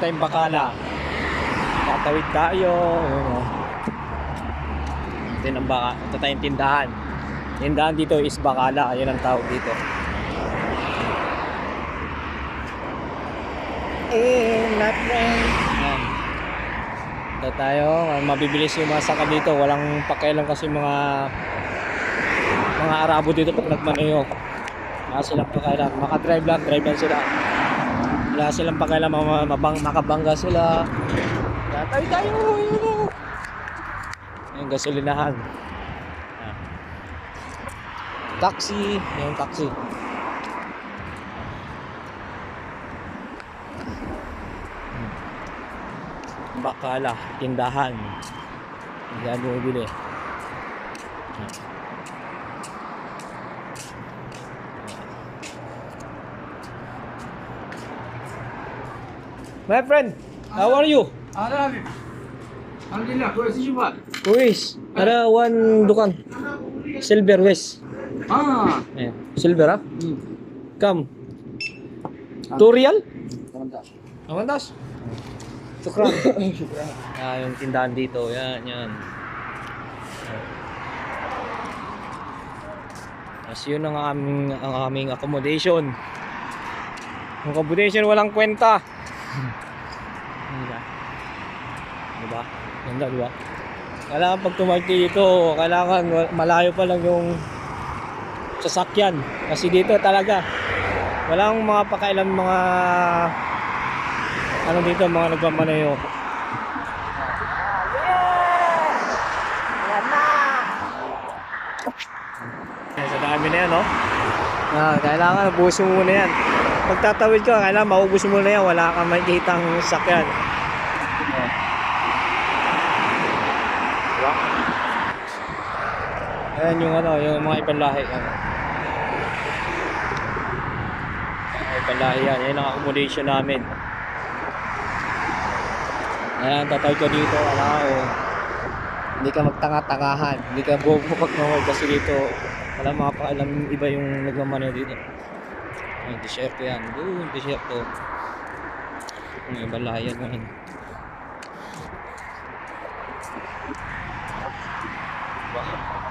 tayong bakala. Tatawid tayo. Ito ang baka. Ito tayong tindahan. Tindahan dito is bakala. Yun ang tawag dito. Not friend. Yan. Ito tayo. Mabibilis yung mga saka dito. Walang pakialam kasi mga Arabo dito pag nagmaneho. Wala silang pakialam. Makadrive lang sila. Wala silang pakialam. Makabangga sila. Tatay tayo. Yung gasolinahan. Taxi. Yung taxi. Bakala. Tindahan. Diyan bumibili. My friend, how are you? Alhamdulillah, kau isi cuba. Wis, ada one dukan. Silver wis. Silver ah? Come. Turial? Amantas. Syukran. Yung tindahan dito, yan. As yun ang aming accommodation. Ang accommodation walang kwenta. Diba? Ganda, diba? Kailangan pag tumakti dito, kailangan malayo pa lang yung sasakyan. Kasi dito talaga walang mga pakailan mga ano dito, mga nagmamaneho. Sa dami na yan, no? Kailangan ubusin mo muna yan. Pagtatawid ka, kailangan maubos mo na yan. Wala kang makikitang sakyan. Ayan yung yung mga ibang lahi. Ibang lahi yan. Yan ang accommodation namin. Ayan, tatawid ka dito. Hindi ka magtanga-tangahan. Hindi ka bumupag-mawag kasi dito. Wala mga pakailang iba yung nagmamaneho dito. Ay, desierto yan. Doon, desierto. Ang ibang lahi yan ngayon. Wow.